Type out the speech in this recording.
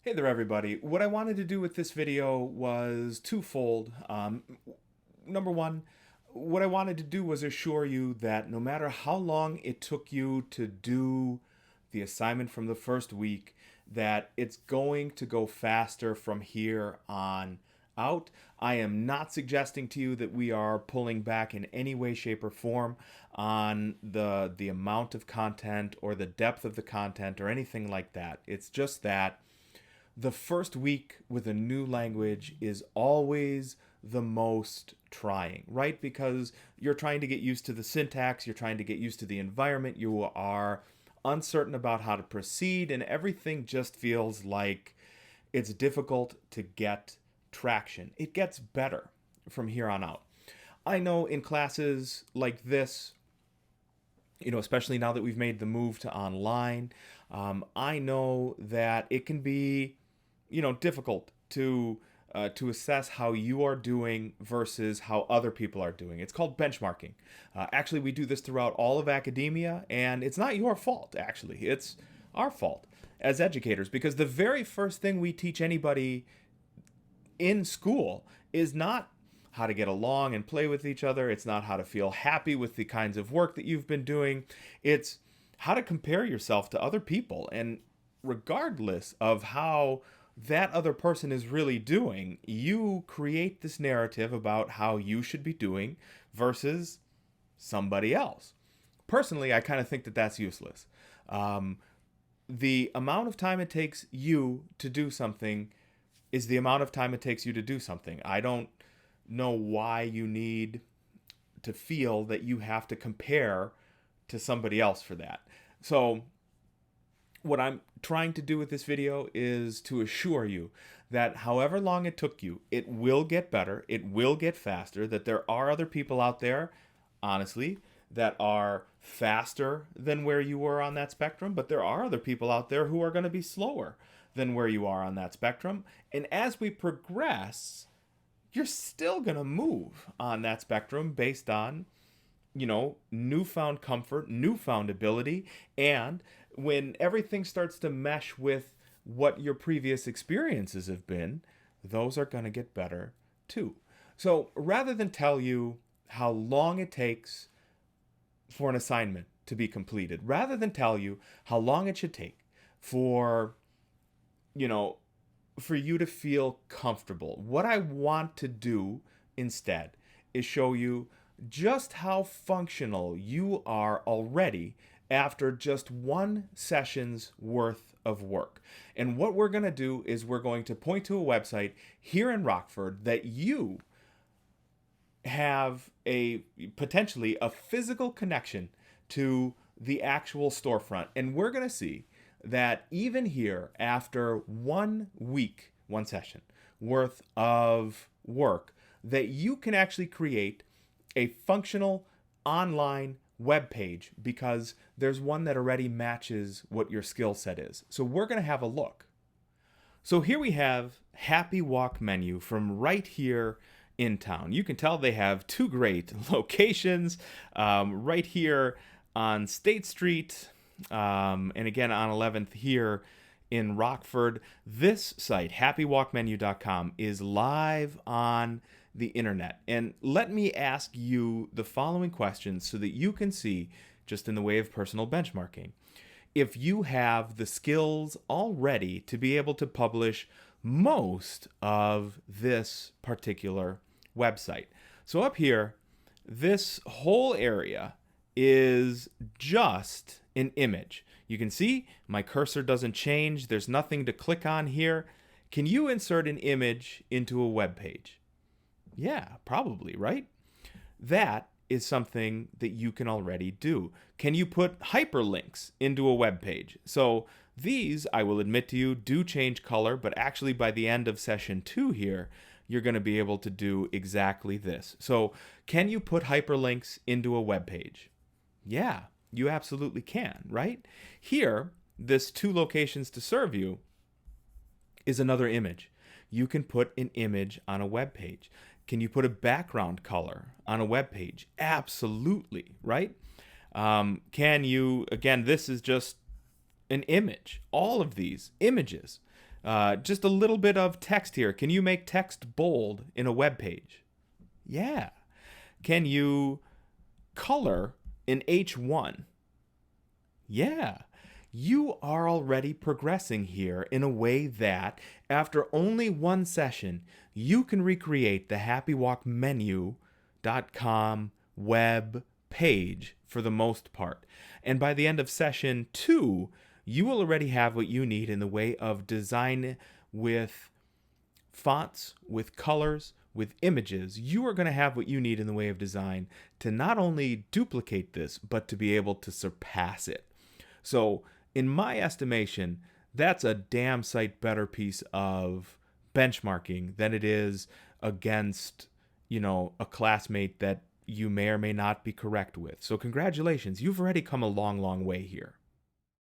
Hey there, everybody. What I wanted to do with this video was twofold. Number one, what I wanted to do was assure you that no matter how long it took you to do the assignment from the first week, that it's going to go faster from here on out. I am not suggesting to you that we are pulling back in any way, shape, or form on the amount of content or the depth of the content or anything like that. It's just that the first week with a new language is always the most trying, right? Because you're trying to get used to the syntax, you're trying to get used to the environment, you are uncertain about how to proceed, and everything just feels like it's difficult to get traction. It gets better from here on out. I know in classes like this, especially now that we've made the move to online, I know that it can be difficult to assess how you are doing versus how other people are doing. It's called benchmarking. Actually, we do this throughout all of academia, and it's not your fault. Actually, it's our fault as educators, because the very first thing we teach anybody in school is not how to get along and play with each other. It's not how to feel happy with the kinds of work that you've been doing. It's how to compare yourself to other people. And regardless of how that other person is really doing, you create this narrative about how you should be doing versus somebody else. Personally, I kind of think that that's useless. The amount of time it takes you to do something is the amount of time it takes you to do something. I don't know why you need to feel that you have to compare to somebody else for that. So what I'm trying to do with this video is to assure you that however long it took you, it will get better, it will get faster, that there are other people out there, honestly, that are faster than where you were on that spectrum, but there are other people out there who are going to be slower than where you are on that spectrum. And as we progress, you're still going to move on that spectrum based on newfound comfort, newfound ability, and when everything starts to mesh with what your previous experiences have been, those are going to get better too. So rather than tell you how long it takes for an assignment to be completed, rather than tell you how long it should take for, for you to feel comfortable, what I want to do instead is show you just how functional you are already after just one session's worth of work. And what we're going to do is we're going to point to a website here in Rockford that you have potentially a physical connection to the actual storefront. And we're going to see that even here, after 1 week, one session worth of work, that you can actually create a functional online web page because there's one that already matches what your skill set is. So we're going to have a look. So here we have Happy Walk Menu from right here in town. You can tell they have two great locations right here on State Street and again on 11th here in Rockford. This site, happywalkmenu.com, is live on the internet. And let me ask you the following questions so that you can see, just in the way of personal benchmarking, if you have the skills already to be able to publish most of this particular website. So up here, this whole area is just an image. You can see my cursor doesn't change. There's nothing to click on here. Can you insert an image into a web page? Yeah, probably, right? That is something that you can already do. Can you put hyperlinks into a web page? So these, I will admit to you, do change color, but actually by the end of session 2 here, you're going to be able to do exactly this. So can you put hyperlinks into a web page? Yeah, you absolutely can, right? Here, this 2 locations to serve you is another image. You can put an image on a web page. Can you put a background color on a web page? Absolutely, right? Can you, again, this is just an image. All of these images Just a little bit of text here. Can you make text bold in a web page? Yeah. Can you color in H1? Yeah. You are already progressing here in a way that, after only one session, you can recreate the happywalkmenu.com web page for the most part. And by the end of session 2, you will already have what you need in the way of design with fonts, with colors, with images. You are going to have what you need in the way of design to not only duplicate this, but to be able to surpass it. So, in my estimation, that's a damn sight better piece of benchmarking than it is against, a classmate that you may or may not be correct with. So congratulations, you've already come a long, long way here.